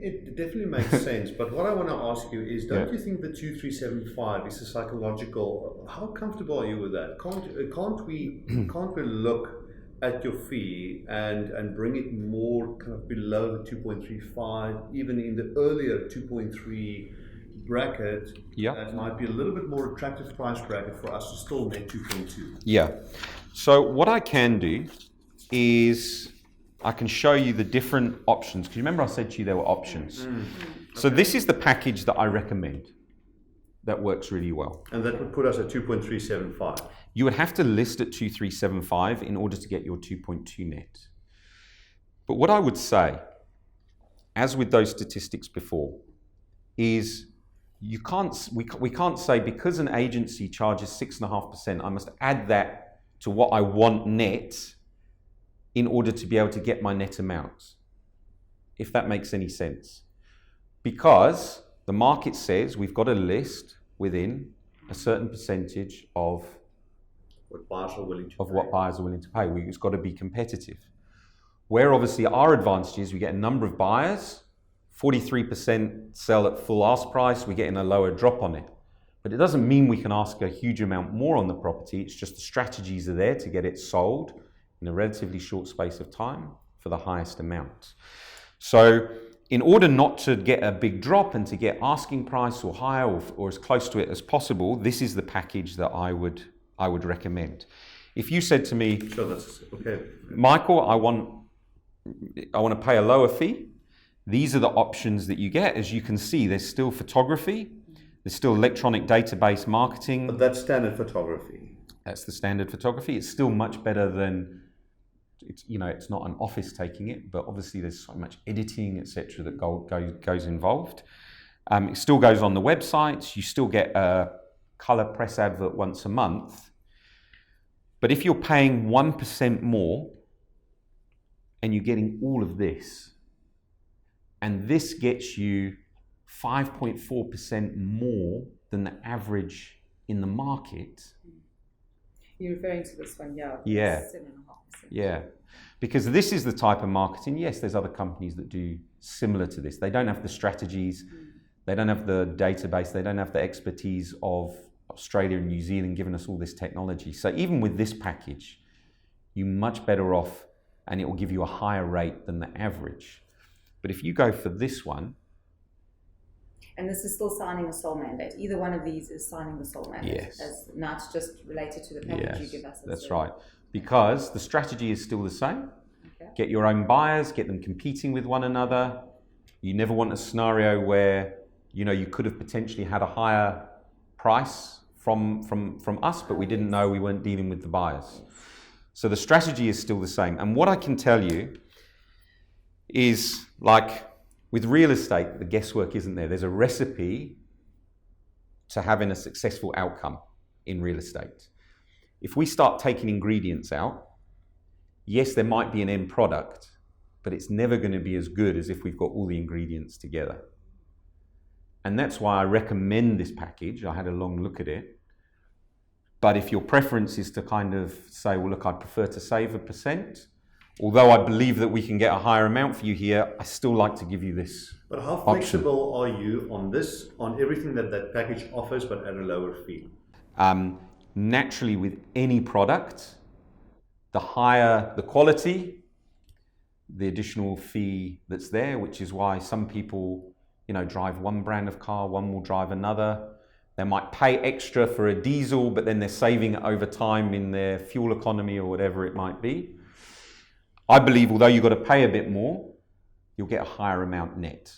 it definitely makes sense. But what I want to ask you is, don't you think the 2375 is a psychological? How comfortable are you with that? Can't we look at your fee and bring it more kind of below the 2.35, even in the earlier 2.3 bracket? That might be a little bit more attractive price bracket for us to still net 2.2. Yeah. So what I can do is I can show you the different options, because remember I said to you there were options. So this is the package that I recommend that works really well. And that would put us at 2.375. You would have to list at 2375 in order to get your 2.2 net. But what I would say, as with those statistics before, is we can't say because an agency charges 6.5%, I must add that to what I want net in order to be able to get my net amount, if that makes any sense. Because the market says we've got to list within a certain percentage of what buyers are willing to pay. It's got to be competitive. Where obviously our advantage is we get a number of buyers, 43% sell at full ask price, we're getting a lower drop on it. But it doesn't mean we can ask a huge amount more on the property, it's just the strategies are there to get it sold in a relatively short space of time for the highest amount. So in order not to get a big drop and to get asking price or higher or as close to it as possible, this is the package that I would recommend. If you said to me, sure, that's okay, Michael, I want to pay a lower fee, these are the options that you get. As you can see, there's still photography, there's still electronic database marketing. But that's standard photography. That's the standard photography. It's still much better than, it's not an office taking it, but obviously there's so much editing, etc., that goes involved. It still goes on the websites. You still get a color press advert once a month. But if you're paying 1% more and you're getting all of this, and this gets you 5.4% more than the average in the market. You're referring to this one, yeah. 7.5%. Yeah, because this is the type of marketing. Yes, there's other companies that do similar to this. They don't have the strategies, they don't have the database, they don't have the expertise of Australia and New Zealand giving us all this technology. So even with this package, you're much better off and it will give you a higher rate than the average. But if you go for this one... And this is still signing a sole mandate. Either one of these is signing the sole mandate. Yes. As not just related to the package you give us. That's right. Because the strategy is still the same. Okay. Get your own buyers, get them competing with one another. You never want a scenario where, you could have potentially had a higher price from us, but we didn't know we weren't dealing with the buyers. So the strategy is still the same. And what I can tell you is, like with real estate, the guesswork isn't there. There's a recipe to having a successful outcome in real estate. If we start taking ingredients out, yes, there might be an end product, but it's never going to be as good as if we've got all the ingredients together. And that's why I recommend this package. I had a long look at it. But if your preference is to kind of say, well, look, I prefer to save 1%, although I believe that we can get a higher amount for you here, I still like to give you this But how flexible are you on this, on everything that package offers, but at a lower fee? Naturally, with any product, the higher the quality, the additional fee that's there, which is why some people, drive one brand of car, one will drive another. They might pay extra for a diesel, but then they're saving it over time in their fuel economy or whatever it might be. I believe although you've got to pay a bit more, you'll get a higher amount net.